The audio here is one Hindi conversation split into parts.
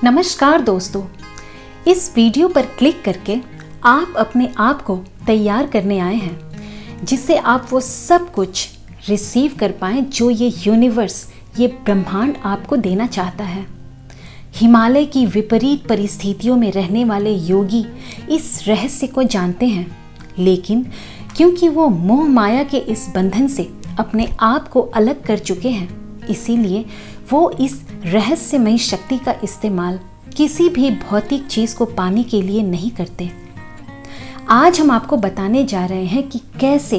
नमस्कार दोस्तों, इस वीडियो पर क्लिक करके आप अपने आप को तैयार करने आए हैं जिससे आप वो सब कुछ रिसीव कर पाएं जो ये यूनिवर्स, ये ब्रह्मांड आपको देना चाहता है। हिमालय की विपरीत परिस्थितियों में रहने वाले योगी इस रहस्य को जानते हैं, लेकिन क्योंकि वो मोह माया के इस बंधन से अपने आप को अलग कर चुके हैं, इसीलिए वो इस रहस्यमयी शक्ति का इस्तेमाल किसी भी भौतिक चीज़ को पाने के लिए नहीं करते। आज हम आपको बताने जा रहे हैं कि कैसे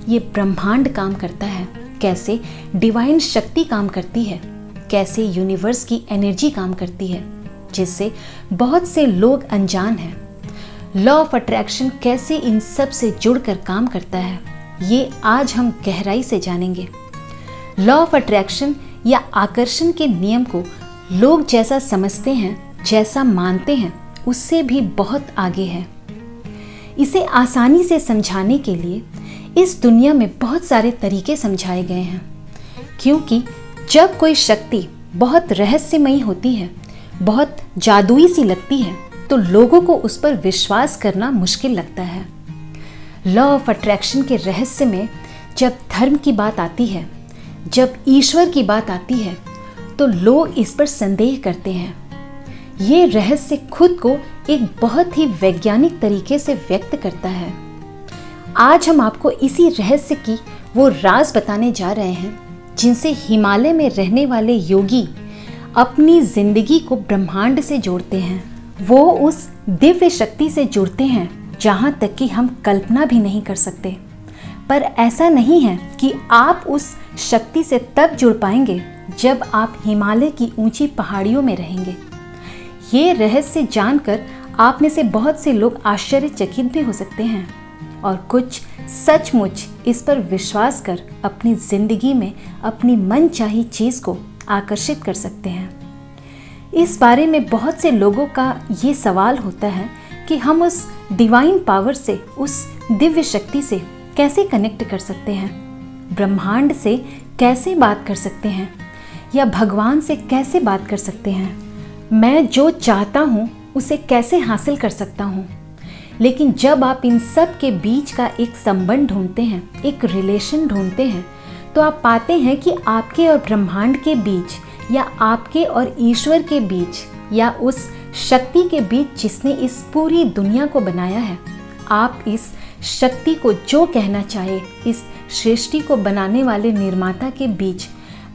ये ब्रह्मांड काम करता है, कैसे डिवाइन शक्ति काम करती है, कैसे यूनिवर्स की एनर्जी काम करती है जिससे बहुत से लोग अनजान हैं। लॉ ऑफ अट्रैक्शन कैसे इन सब से जुड़कर काम करता है, ये आज हम गहराई से जानेंगे। लॉ ऑफ अट्रैक्शन या आकर्षण के नियम को लोग जैसा समझते हैं, जैसा मानते हैं, उससे भी बहुत आगे है। इसे आसानी से समझाने के लिए इस दुनिया में बहुत सारे तरीके समझाए गए हैं, क्योंकि जब कोई शक्ति बहुत रहस्यमयी होती है, बहुत जादुई सी लगती है, तो लोगों को उस पर विश्वास करना मुश्किल लगता है। लॉ ऑफ अट्रैक्शन के रहस्य में जब धर्म की बात आती है, जब ईश्वर की बात आती है, तो लोग इस पर संदेह करते हैं। ये रहस्य खुद को एक बहुत ही वैज्ञानिक तरीके से व्यक्त करता है। आज हम आपको इसी रहस्य की वो राज बताने जा रहे हैं जिनसे हिमालय में रहने वाले योगी अपनी जिंदगी को ब्रह्मांड से जोड़ते हैं। वो उस दिव्य शक्ति से जुड़ते हैं जहाँ तक कि हम कल्पना भी नहीं कर सकते। पर ऐसा नहीं है कि आप उस शक्ति से तब जुड़ पाएंगे जब आप हिमालय की ऊंची पहाड़ियों में रहेंगे। ये रहस्य जानकर आप में से बहुत से लोग आश्चर्यचकित भी हो सकते हैं और कुछ सचमुच इस पर विश्वास कर अपनी जिंदगी में अपनी मनचाही चीज़ को आकर्षित कर सकते हैं। इस बारे में बहुत से लोगों का ये सवाल होता है कि हम उस डिवाइन पावर से, उस दिव्य शक्ति से कैसे कनेक्ट कर सकते हैं, ब्रह्मांड से कैसे बात कर सकते हैं, या भगवान से कैसे बात कर सकते हैं, मैं जो चाहता हूँ उसे कैसे हासिल कर सकता हूँ। लेकिन जब आप इन सब के बीच का एक संबंध ढूंढते हैं, एक रिलेशन ढूंढते हैं, तो आप पाते हैं कि आपके और ब्रह्मांड के बीच, या आपके और ईश्वर के बीच, या उस शक्ति के बीच जिसने इस पूरी दुनिया को बनाया है, आप इस शक्ति को जो कहना चाहे, इस सृष्टि को बनाने वाले निर्माता के बीच,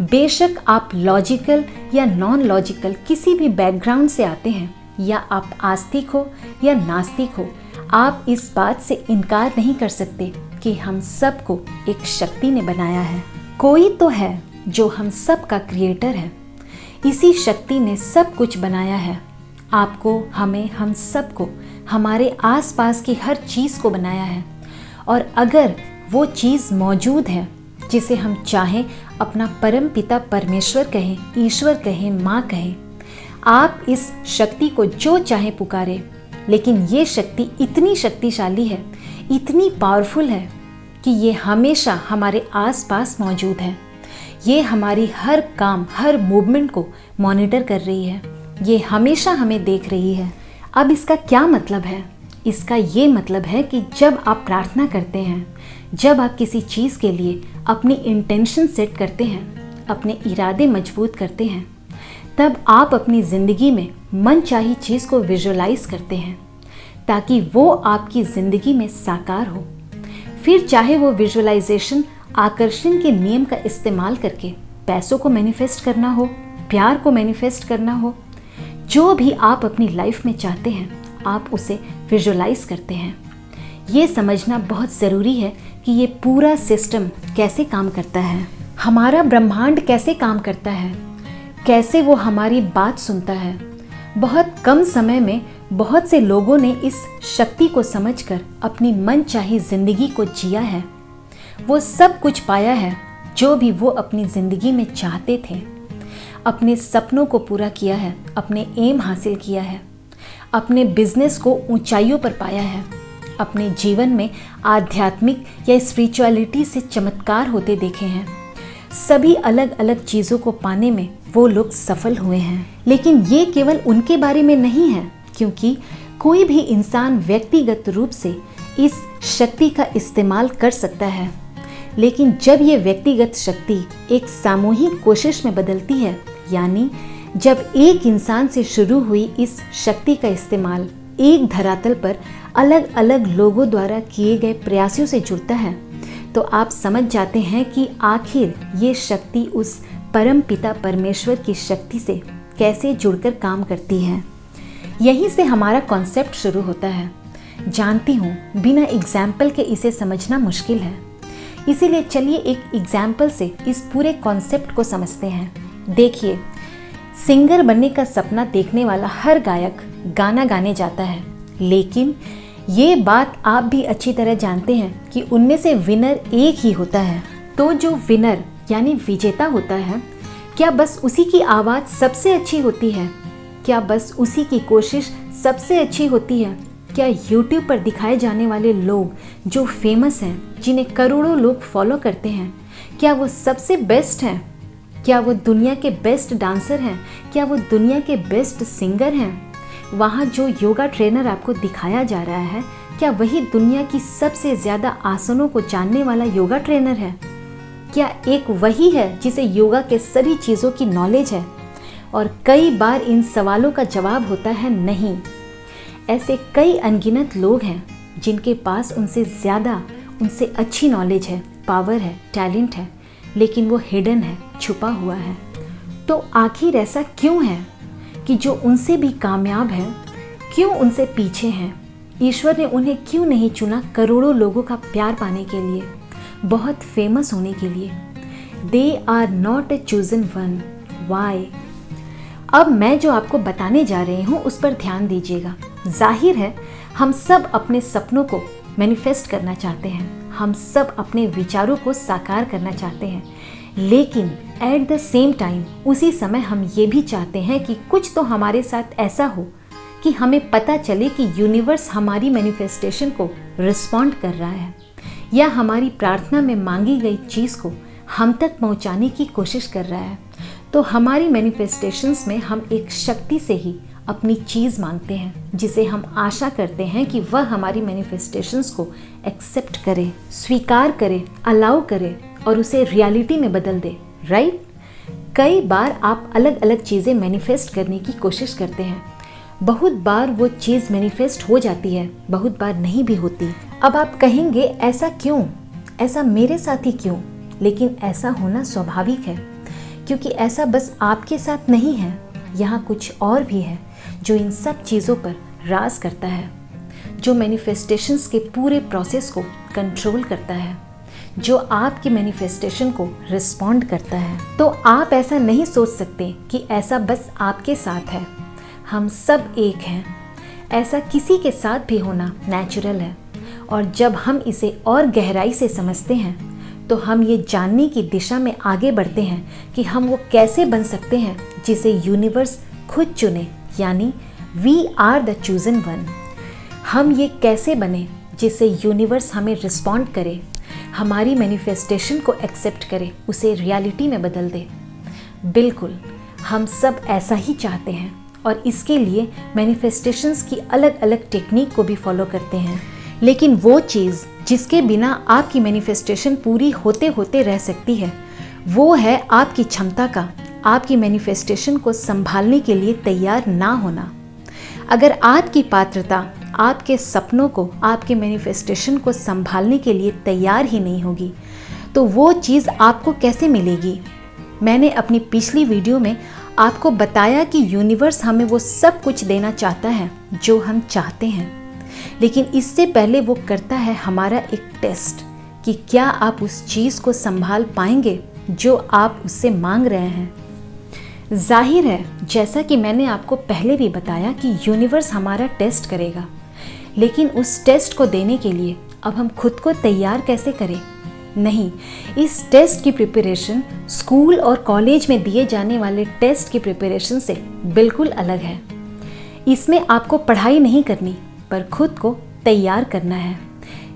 बेशक आप लॉजिकल या नॉन लॉजिकल किसी भी बैकग्राउंड से आते हैं, या आप आस्तिक हो या नास्तिक हो, आप इस बात से इनकार नहीं कर सकते कि हम सबको एक शक्ति ने बनाया है। कोई तो है जो हम सब का क्रिएटर है। इसी शक्ति ने सब कुछ बनाया है। आपको, हमें, हम सबको, हमारे आसपास की हर चीज़ को बनाया है। और अगर वो चीज़ मौजूद है जिसे हम चाहें अपना परम पिता परमेश्वर कहें, ईश्वर कहें, माँ कहें, आप इस शक्ति को जो चाहे पुकारें। लेकिन ये शक्ति इतनी शक्तिशाली है, इतनी पावरफुल है कि ये हमेशा हमारे आसपास मौजूद है। ये हमारी हर काम, हर मूवमेंट को मॉनिटर कर रही है। ये हमेशा हमें देख रही है। अब इसका क्या मतलब है? इसका ये मतलब है कि जब आप प्रार्थना करते हैं, जब आप किसी चीज़ के लिए अपनी इंटेंशन सेट करते हैं, अपने इरादे मजबूत करते हैं, तब आप अपनी ज़िंदगी में मनचाही चीज़ को विजुअलाइज करते हैं ताकि वो आपकी ज़िंदगी में साकार हो। फिर चाहे वो विजुअलाइजेशन आकर्षण के नियम का इस्तेमाल करके पैसों को मैनिफेस्ट करना हो, प्यार को मैनिफेस्ट करना हो, जो भी आप अपनी लाइफ में चाहते हैं, आप उसे विजुअलाइज करते हैं। ये समझना बहुत ज़रूरी है कि ये पूरा सिस्टम कैसे काम करता है, हमारा ब्रह्मांड कैसे काम करता है, कैसे वो हमारी बात सुनता है। बहुत कम समय में बहुत से लोगों ने इस शक्ति को समझकर अपनी मनचाही ज़िंदगी को जिया है। वो सब कुछ पाया है जो भी वो अपनी ज़िंदगी में चाहते थे। अपने सपनों को पूरा किया है, अपने एम हासिल किया है, अपने बिजनेस को ऊंचाइयों पर पाया है, अपने जीवन में आध्यात्मिक या स्पिरिचुअलिटी से चमत्कार होते देखे हैं। सभी अलग अलग चीज़ों को पाने में वो लोग सफल हुए हैं। लेकिन ये केवल उनके बारे में नहीं है, क्योंकि कोई भी इंसान व्यक्तिगत रूप से इस शक्ति का इस्तेमाल कर सकता है। लेकिन जब ये व्यक्तिगत शक्ति एक सामूहिक कोशिश में बदलती है, यानी जब एक इंसान से शुरू हुई इस शक्ति का इस्तेमाल एक धरातल पर अलग अलग लोगों द्वारा किए गए प्रयासों से जुड़ता है, तो आप समझ जाते हैं कि आखिर ये शक्ति उस परम पिता परमेश्वर की शक्ति से कैसे जुड़कर काम करती है। यहीं से हमारा कॉन्सेप्ट शुरू होता है। जानती हूँ बिना एग्जाम्पल के इसे समझना मुश्किल है, इसीलिए चलिए एक एग्जाम्पल से इस पूरे कॉन्सेप्ट को समझते हैं। देखिए, सिंगर बनने का सपना देखने वाला हर गायक गाना गाने जाता है, लेकिन ये बात आप भी अच्छी तरह जानते हैं कि उनमें से विनर एक ही होता है। तो जो विनर यानी विजेता होता है, क्या बस उसी की आवाज़ सबसे अच्छी होती है? क्या बस उसी की कोशिश सबसे अच्छी होती है? क्या YouTube पर दिखाए जाने वाले लोग जो फेमस हैं, जिन्हें करोड़ों लोग फॉलो करते हैं, क्या वो सबसे बेस्ट हैं? क्या वो दुनिया के बेस्ट डांसर हैं? क्या वो दुनिया के बेस्ट सिंगर हैं? वहाँ जो योगा ट्रेनर आपको दिखाया जा रहा है, क्या वही दुनिया की सबसे ज़्यादा आसनों को जानने वाला योगा ट्रेनर है? क्या एक वही है जिसे योगा के सभी चीज़ों की नॉलेज है? और कई बार इन सवालों का जवाब होता है नहीं। ऐसे कई अनगिनत लोग हैं जिनके पास उनसे ज़्यादा, उनसे अच्छी नॉलेज है, पावर है, टैलेंट है, लेकिन वो हिडन है, छुपा हुआ है। तो आखिर ऐसा क्यों है कि जो उनसे भी कामयाब हैं, क्यों उनसे पीछे हैं? ईश्वर ने उन्हें क्यों नहीं चुना करोड़ों लोगों का प्यार पाने के लिए, बहुत फेमस होने के लिए? They are not a chosen one. Why? अब मैं जो आपको बताने जा रही हूँ उस पर ध्यान दीजिएगा। जाहिर है हम सब अपने सपनों को मैनिफेस्ट करना चाहते हैं, हम सब अपने विचारों को साकार करना चाहते हैं, लेकिन एट द सेम टाइम उसी समय हम ये भी चाहते हैं कि कुछ तो हमारे साथ ऐसा हो कि हमें पता चले कि यूनिवर्स हमारी मैनिफेस्टेशन को रिस्पॉन्ड कर रहा है, या हमारी प्रार्थना में मांगी गई चीज़ को हम तक पहुंचाने की कोशिश कर रहा है। तो हमारी मैनिफेस्टेशंस में हम एक शक्ति से ही अपनी चीज़ मांगते हैं, जिसे हम आशा करते हैं कि वह हमारी मैनिफेस्टेशंस को एक्सेप्ट करे, स्वीकार करे, अलाउ करे और उसे रियलिटी में बदल दे। राइट? कई बार आप अलग अलग चीज़ें मैनिफेस्ट करने की कोशिश करते हैं। बहुत बार वो चीज़ मैनिफेस्ट हो जाती है, बहुत बार नहीं भी होती। अब आप कहेंगे ऐसा क्यों, ऐसा मेरे साथ ही क्यों? लेकिन ऐसा होना स्वाभाविक है, क्योंकि ऐसा बस आपके साथ नहीं है, यहाँ कुछ और भी है जो इन सब चीज़ों पर राज करता है, जो मैनिफेस्टेशंस के पूरे प्रोसेस को कंट्रोल करता है, जो आपकी मैनिफेस्टेशन को रिस्पॉन्ड करता है। तो आप ऐसा नहीं सोच सकते कि ऐसा बस आपके साथ है। हम सब एक हैं। ऐसा किसी के साथ भी होना नेचुरल है, और जब हम इसे और गहराई से समझते हैं तो हम ये जानने की दिशा में आगे बढ़ते हैं कि हम वो कैसे बन सकते हैं जिसे यूनिवर्स खुद चुने, यानी we are the chosen one. हम ये कैसे बने जिससे यूनिवर्स हमें रिस्पॉन्ड करे, हमारी मैनिफेस्टेशन को एक्सेप्ट करे, उसे रियलिटी में बदल दे। बिल्कुल, हम सब ऐसा ही चाहते हैं, और इसके लिए मैनिफेस्टेशंस की अलग अलग टेक्निक को भी फॉलो करते हैं। लेकिन वो चीज़ जिसके बिना आपकी मैनिफेस्टेशन पूरी होते होते रह सकती है, वो है आपकी क्षमता का आपकी मैनिफेस्टेशन को संभालने के लिए तैयार ना होना। अगर आपकी पात्रता आपके सपनों को, आपके मैनिफेस्टेशन को संभालने के लिए तैयार ही नहीं होगी, तो वो चीज़ आपको कैसे मिलेगी? मैंने अपनी पिछली वीडियो में आपको बताया कि यूनिवर्स हमें वो सब कुछ देना चाहता है जो हम चाहते हैं, लेकिन इससे पहले वो करता है हमारा एक टेस्ट कि क्या आप उस चीज़ को संभाल पाएंगे जो आप उससे मांग रहे हैं। जाहिर है, जैसा कि मैंने आपको पहले भी बताया कि यूनिवर्स हमारा टेस्ट करेगा, लेकिन उस टेस्ट को देने के लिए अब हम खुद को तैयार कैसे करें? नहीं, इस टेस्ट की प्रिपरेशन स्कूल और कॉलेज में दिए जाने वाले टेस्ट की प्रिपरेशन से बिल्कुल अलग है। इसमें आपको पढ़ाई नहीं करनी, पर खुद को तैयार करना है।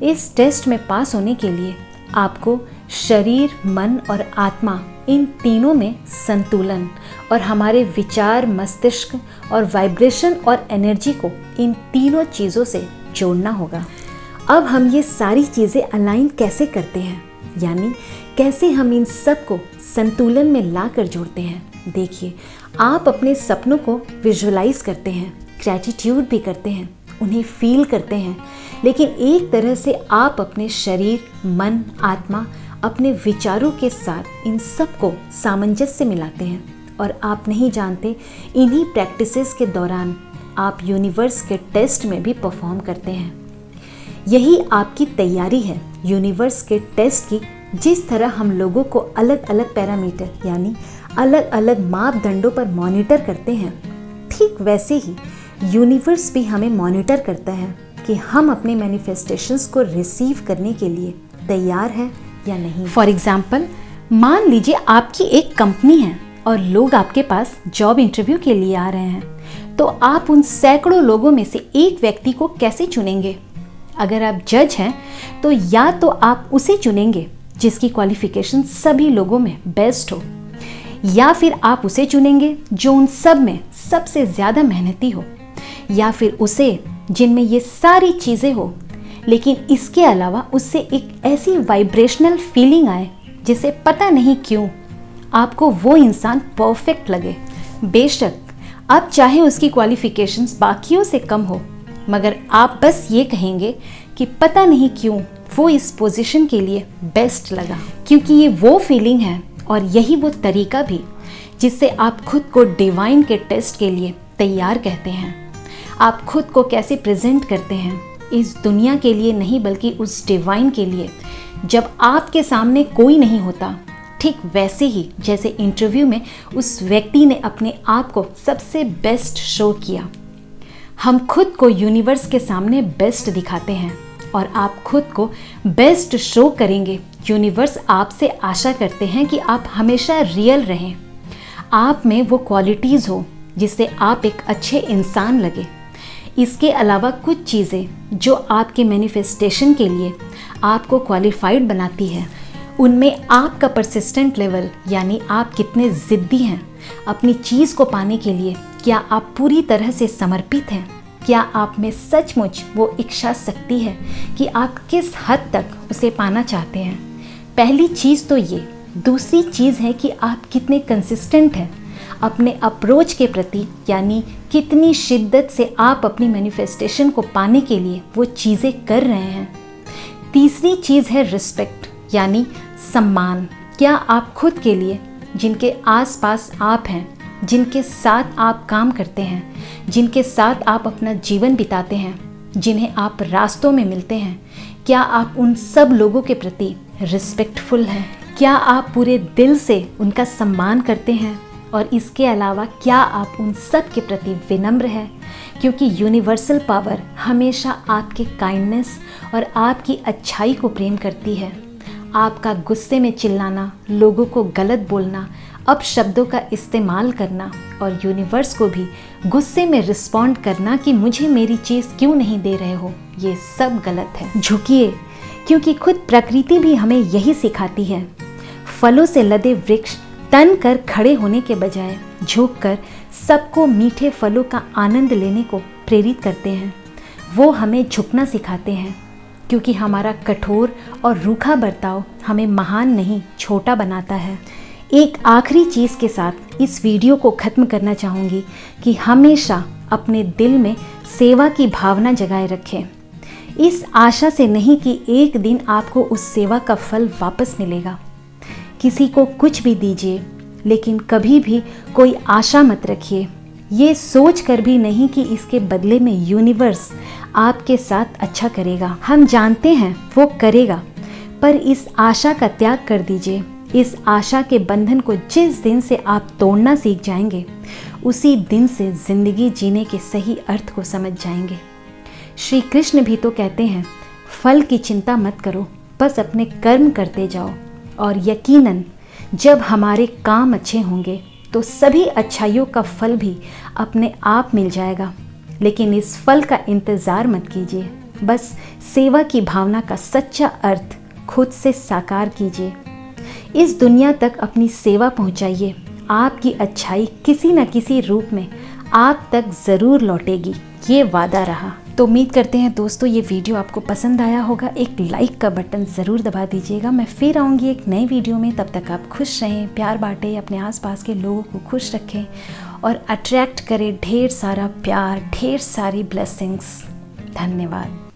इस टेस्ट में पास होने के लिए आपको शरीर, मन और आत्मा, इन तीनों में संतुलन और हमारे विचार, मस्तिष्क और वाइब्रेशन और एनर्जी को इन तीनों चीज़ों से जोड़ना होगा। अब हम ये सारी चीज़ें अलाइन कैसे करते हैं, यानी कैसे हम इन सब को संतुलन में ला कर जोड़ते हैं। देखिए, आप अपने सपनों को विजुअलाइज करते हैं, ग्रैटिट्यूड भी करते हैं, उन्हें फील करते हैं, लेकिन एक तरह से आप अपने शरीर, मन, आत्मा, अपने विचारों के साथ इन सब को सामंजस्य मिलाते हैं और आप नहीं जानते इन्हीं प्रैक्टिसेस के दौरान आप यूनिवर्स के टेस्ट में भी परफॉर्म करते हैं। यही आपकी तैयारी है यूनिवर्स के टेस्ट की। जिस तरह हम लोगों को अलग अलग पैरामीटर यानी अलग अलग मापदंडों पर मॉनिटर करते हैं, ठीक वैसे ही यूनिवर्स भी हमें मॉनिटर करता है कि हम अपने मैनिफेस्टेशंस को रिसीव करने के लिए तैयार हैं या नहीं। फॉर एग्जाम्पल, मान लीजिए आपकी एक कंपनी है और लोग आपके पास जॉब इंटरव्यू के लिए आ रहे हैं, तो आप उन सैकड़ों लोगों में से एक व्यक्ति को कैसे चुनेंगे? अगर आप जज हैं तो या तो आप उसे चुनेंगे जिसकी क्वालिफिकेशन सभी लोगों में बेस्ट हो, या फिर आप उसे चुनेंगे जो उन सब में सबसे ज़्यादा मेहनती हो, या फिर उसे जिनमें ये सारी चीज़ें हो, लेकिन इसके अलावा उससे एक ऐसी वाइब्रेशनल फीलिंग आए जिसे पता नहीं क्यों आपको वो इंसान परफेक्ट लगे। बेशक आप चाहे उसकी क्वालिफिकेशंस बाकियों से कम हो, मगर आप बस ये कहेंगे कि पता नहीं क्यों वो इस पोजीशन के लिए बेस्ट लगा, क्योंकि ये वो फीलिंग है और यही वो तरीका भी जिससे आप खुद को डिवाइन के टेस्ट के लिए तैयार कहते हैं। आप खुद को कैसे प्रेजेंट करते हैं, इस दुनिया के लिए नहीं बल्कि उस डिवाइन के लिए। जब आपके सामने कोई नहीं होता, ठीक वैसे ही जैसे इंटरव्यू में उस व्यक्ति ने अपने आप को सबसे बेस्ट शो किया। हम खुद को यूनिवर्स के सामने बेस्ट दिखाते हैं और आप खुद को बेस्ट शो करेंगे। यूनिवर्स आपसे आशा करते हैं कि आप हमेशा रियल रहें, आप में वो क्वालिटीज़ हो जिससे आप एक अच्छे इंसान लगे। इसके अलावा कुछ चीज़ें जो आपके मैनिफेस्टेशन के लिए आपको क्वालिफाइड बनाती है, उनमें आपका परसिस्टेंट लेवल, यानी आप कितने ज़िद्दी हैं अपनी चीज़ को पाने के लिए। क्या आप पूरी तरह से समर्पित हैं? क्या आप में सचमुच वो इच्छा शक्ति है कि आप किस हद तक उसे पाना चाहते हैं? पहली चीज़ तो ये। दूसरी चीज़ है कि आप कितने कंसिस्टेंट हैं अपने अप्रोच के प्रति, यानी कितनी शिद्दत से आप अपनी मैनिफेस्टेशन को पाने के लिए वो चीज़ें कर रहे हैं। तीसरी चीज़ है रिस्पेक्ट, यानी सम्मान। क्या आप खुद के लिए, जिनके आसपास आप हैं, जिनके साथ आप काम करते हैं, जिनके साथ आप अपना जीवन बिताते हैं, जिन्हें आप रास्तों में मिलते हैं, क्या आप उन सब लोगों के प्रति रिस्पेक्टफुल हैं? क्या आप पूरे दिल से उनका सम्मान करते हैं? और इसके अलावा क्या आप उन सब के प्रति विनम्र हैं? क्योंकि यूनिवर्सल पावर हमेशा आपके काइंडनेस और आपकी अच्छाई को प्रेम करती है। आपका गुस्से में चिल्लाना, लोगों को गलत बोलना, अपशब्दों का इस्तेमाल करना और यूनिवर्स को भी गुस्से में रिस्पॉन्ड करना कि मुझे मेरी चीज़ क्यों नहीं दे रहे हो, ये सब गलत है। झुकिए, क्योंकि खुद प्रकृति भी हमें यही सिखाती है। फलों से लदे वृक्ष तन कर खड़े होने के बजाय झुककर सबको मीठे फलों का आनंद लेने को प्रेरित करते हैं। वो हमें झुकना सिखाते हैं, क्योंकि हमारा कठोर और रूखा बर्ताव हमें महान नहीं, छोटा बनाता है। एक आखिरी चीज़ के साथ इस वीडियो को ख़त्म करना चाहूँगी कि हमेशा अपने दिल में सेवा की भावना जगाए रखें, इस आशा से नहीं कि एक दिन आपको उस सेवा का फल वापस मिलेगा। किसी को कुछ भी दीजिए, लेकिन कभी भी कोई आशा मत रखिए, ये सोच कर भी नहीं कि इसके बदले में यूनिवर्स आपके साथ अच्छा करेगा। हम जानते हैं वो करेगा, पर इस आशा का त्याग कर दीजिए। इस आशा के बंधन को जिस दिन से आप तोड़ना सीख जाएंगे, उसी दिन से ज़िंदगी जीने के सही अर्थ को समझ जाएंगे। श्री कृष्ण भी तो कहते हैं, फल की चिंता मत करो, बस अपने कर्म करते जाओ, और यकीनन जब हमारे काम अच्छे होंगे तो सभी अच्छाइयों का फल भी अपने आप मिल जाएगा। लेकिन इस फल का इंतज़ार मत कीजिए, बस सेवा की भावना का सच्चा अर्थ खुद से साकार कीजिए। इस दुनिया तक अपनी सेवा पहुंचाइए। आपकी अच्छाई किसी न किसी रूप में आप तक ज़रूर लौटेगी, ये वादा रहा। तो उम्मीद करते हैं दोस्तों ये वीडियो आपको पसंद आया होगा। एक लाइक का बटन ज़रूर दबा दीजिएगा। मैं फिर आऊँगी एक नई वीडियो में। तब तक आप खुश रहें, प्यार बांटें, अपने आसपास के लोगों को खुश रखें और अट्रैक्ट करें ढेर सारा प्यार, ढेर सारी ब्लेसिंग्स। धन्यवाद।